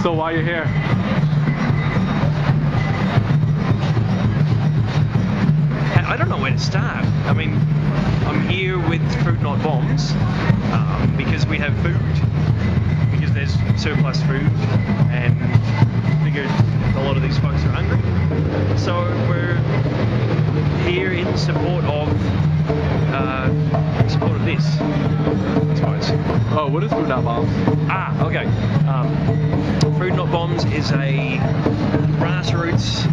So why are you here? I don't know where to start. I mean, I'm here with Food Not Bombs because we have food, because there's surplus food, and figured a lot of these folks are hungry. So we're here in support of this, I suppose. Oh, what is Food Not Bombs? Okay. Food Not Bombs is a grassroots,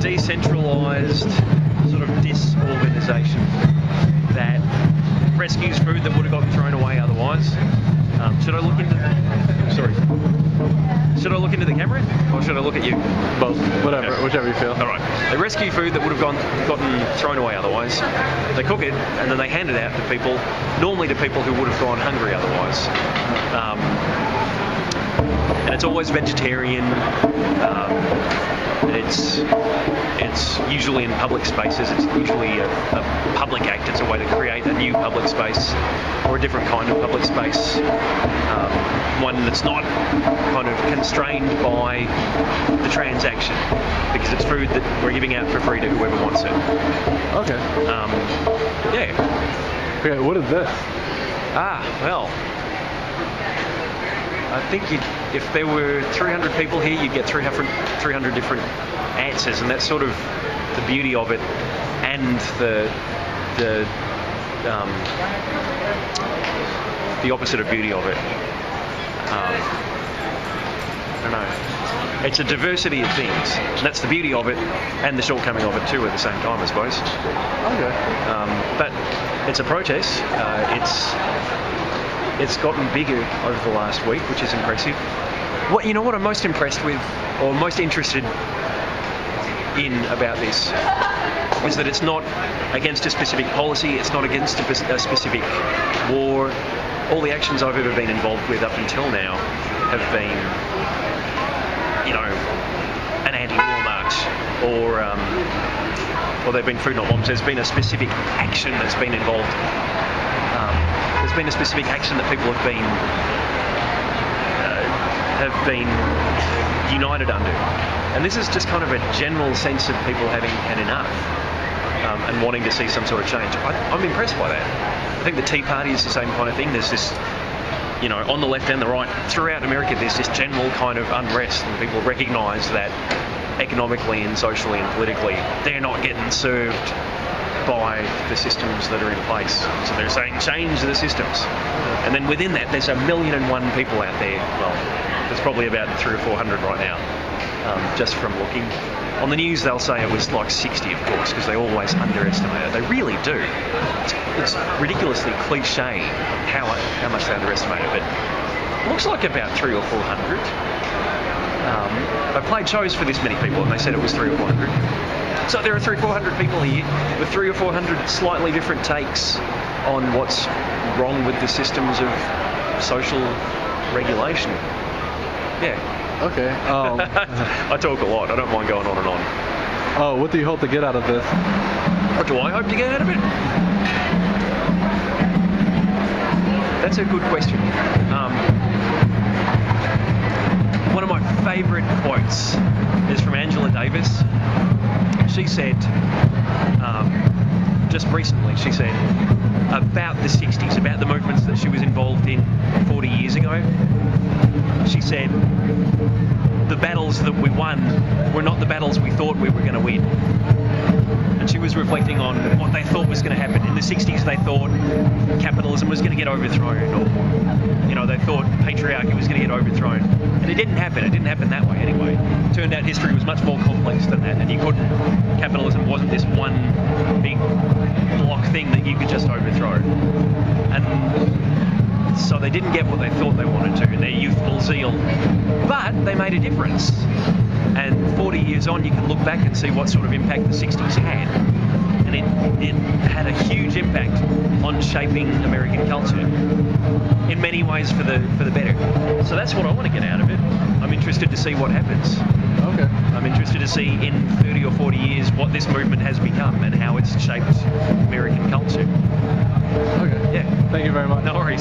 decentralised sort of disorganisation that rescues food that would have gotten thrown away otherwise. Should I look into? Sorry. Should I look into the camera, or should I look at you? Both. Whatever. Okay. Whichever you feel. All right. They rescue food that would have gotten thrown away otherwise. They cook it and then they hand it out to people, normally to people who would have gone hungry otherwise. And it's always vegetarian. It's usually in public spaces. It's usually a public act. It's a way to create a new public space or a different kind of public space, one that's not kind of constrained by the transaction, because it's food that we're giving out for free to whoever wants it. Okay. Yeah. Okay, what is this? Well, I think if there were 300 people here, you'd get 300 different answers, and that's sort of the beauty of it, and the opposite of beauty of it. I don't know. It's a diversity of things. And that's the beauty of it, and the shortcoming of it too at the same time, I suppose. Okay. But it's a protest. It's gotten bigger over the last week, which is impressive. What I'm most impressed with, or most interested in about this, is that it's not against a specific policy, it's not against a specific war. All the actions I've ever been involved with up until now have been, an anti-war march, or they've been Food Not Bombs. There's been a specific action that's been involved. There's been a specific action that people have been united under, and this is just kind of a general sense of people having had enough and wanting to see some sort of change. I'm impressed by that. I think the Tea Party is the same kind of thing. There's this, on the left and the right, throughout America, there's this general kind of unrest, and people recognise that economically and socially and politically, they're not getting served by the systems that are in place. So they're saying change the systems. And then within that, there's 1,000,001 people out there. Well, there's probably about 300 or 400 right now, just from looking. On the news, they'll say it was like 60, of course, because they always underestimate it. They really do. It's ridiculously cliche how much they underestimate it, but it looks like about 300 or 400. I played shows for this many people, and they said it was 300 or 400. So there are 300 or 400 people here with 300 or 400 slightly different takes on what's wrong with the systems of social regulation. Yeah. Okay. I talk a lot. I don't mind going on and on. Oh, what do you hope to get out of this? What do I hope to get out of it? That's a good question. One of my favourite quotes is from Angela Davis. She said, just recently, she said, about the 60s, about the movements that she was involved in 40 years ago, she said, the battles that we won were not the battles we thought we were going to win. And she was reflecting on what they thought was going to happen. In the 60s, they thought capitalism was going to get overthrown, or, they thought patriarchy was going to get overthrown. And it didn't happen. It didn't happen that way anyway. It turned out history was much more complex than that, and capitalism wasn't this one big block thing that you could just overthrow. And so they didn't get what they thought they wanted to in their youthful zeal. But they made a difference. And 40 years on, you can look back and see what sort of impact the 60s had. And it had a huge impact on shaping American culture in many ways for the better. So that's what I want to get out of it. I'm interested to see what happens. Okay. I'm interested to see in 30 or 40 years what this movement has become and how it's shaped American culture. Okay. Yeah. Thank you very much. No worries.